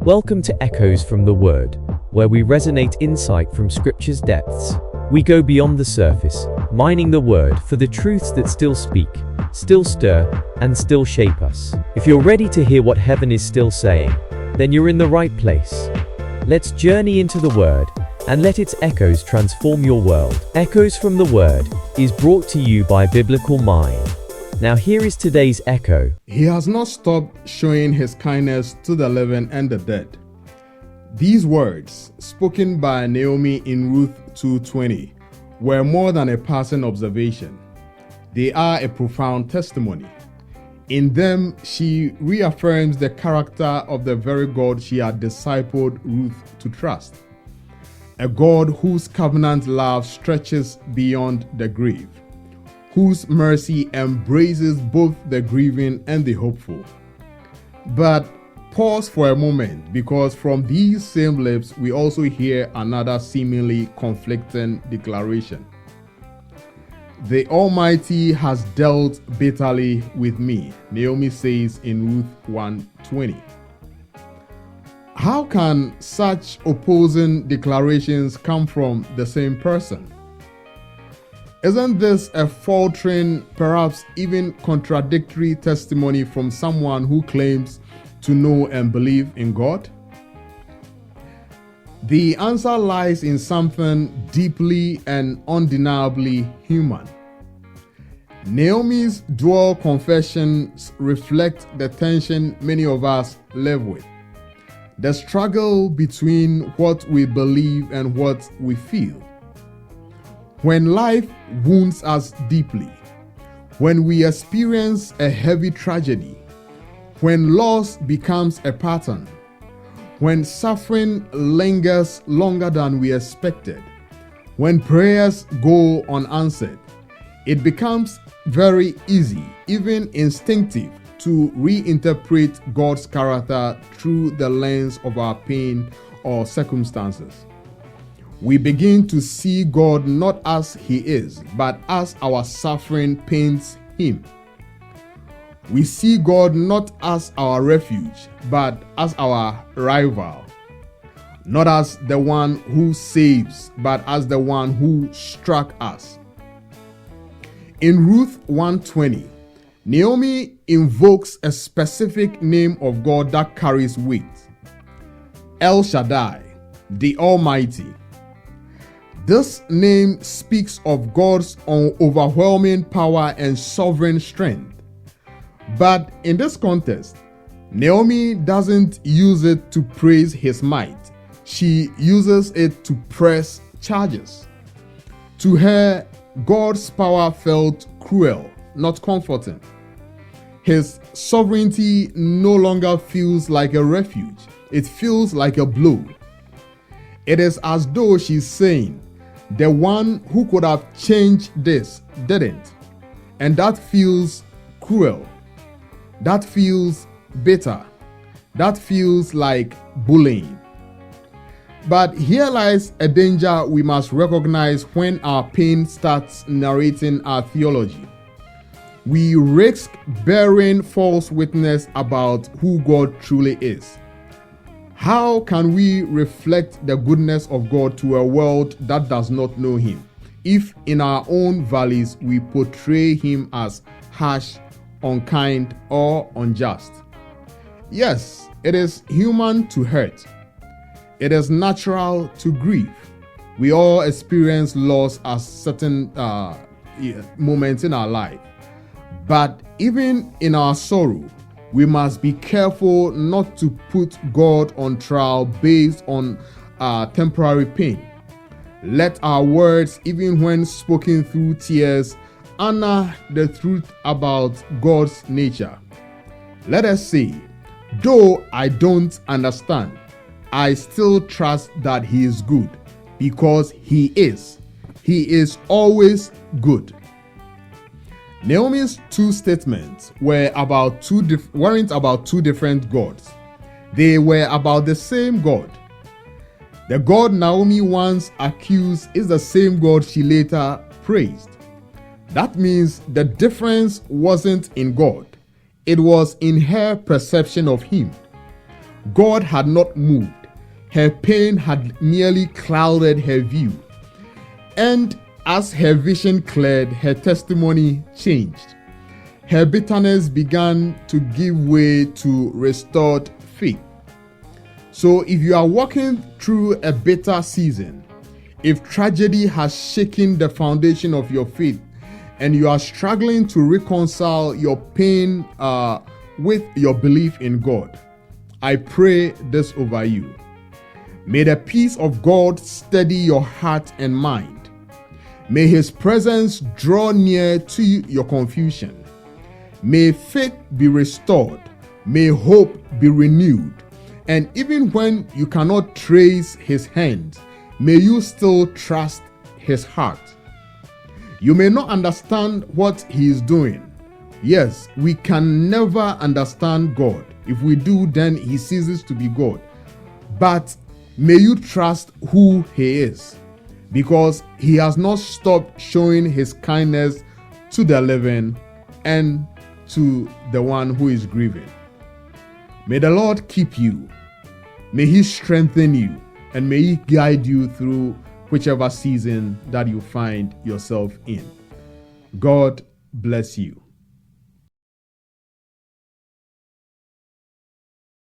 Welcome to Echoes from the Word, where we resonate insight from Scripture's depths. We go beyond the surface, mining the Word for the truths that still speak, still stir, and still shape us. If you're ready to hear what heaven is still saying, then you're in the right place. Let's journey into the Word and let its echoes transform your world. Echoes from the Word is brought to you by Biblical Mind. Now here is today's echo. He has not stopped showing his kindness to the living and the dead. These words, spoken by Naomi in Ruth 2:20, were more than a passing observation. They are a profound testimony. In them, she reaffirms the character of the very God she had discipled Ruth to trust. A God whose covenant love stretches beyond the grave, whose mercy embraces both the grieving and the hopeful. But pause for a moment, because from these same lips we also hear another seemingly conflicting declaration. The Almighty has dealt bitterly with me, Naomi says in Ruth 1:20. How can such opposing declarations come from the same person? Isn't this a faltering, perhaps even contradictory testimony from someone who claims to know and believe in God? The answer lies in something deeply and undeniably human. Naomi's dual confessions reflect the tension many of us live with. The struggle between what we believe and what we feel. When life wounds us deeply, when we experience a heavy tragedy, when loss becomes a pattern, when suffering lingers longer than we expected, when prayers go unanswered, it becomes very easy, even instinctive, to reinterpret God's character through the lens of our pain or circumstances. We begin to see God not as He is, but as our suffering pains Him. We see God not as our refuge, but as our rival. Not as the one who saves, but as the one who struck us. In Ruth 1:20, Naomi invokes a specific name of God that carries weight. El Shaddai, the Almighty. This name speaks of God's overwhelming power and sovereign strength. But in this context, Naomi doesn't use it to praise His might. She uses it to press charges. To her, God's power felt cruel, not comforting. His sovereignty no longer feels like a refuge. It feels like a blow. It is as though she's saying, the one who could have changed this didn't. And that feels cruel. That feels bitter. That feels like bullying. But here lies a danger we must recognize when our pain starts narrating our theology. We risk bearing false witness about who God truly is. How can we reflect the goodness of God to a world that does not know Him, if in our own valleys we portray Him as harsh, unkind, or unjust? Yes, it is human to hurt. It is natural to grieve. We all experience loss at certain moments in our life. But even in our sorrow, we must be careful not to put God on trial based on temporary pain. Let our words, even when spoken through tears, honor the truth about God's nature. Let us say, though I don't understand, I still trust that He is good, because He is. He is always good. Naomi's two statements weren't about two different gods. They were about the same God. The God Naomi once accused is the same God she later praised. That means the difference wasn't in God. It was in her perception of Him. God had not moved. Her pain had merely clouded her view. And as her vision cleared, her testimony changed. Her bitterness began to give way to restored faith. So if you are walking through a bitter season, if tragedy has shaken the foundation of your faith, and you are struggling to reconcile your pain with your belief in God, I pray this over you. May the peace of God steady your heart and mind. May His presence draw near to your confusion. May faith be restored. May hope be renewed. And even when you cannot trace His hand, may you still trust His heart. You may not understand what He is doing. Yes, we can never understand God. If we do, then He ceases to be God. But may you trust who He is, because He has not stopped showing His kindness to the living and to the one who is grieving. May the Lord keep you. May He strengthen you, and may He guide you through whichever season that you find yourself in. God bless you.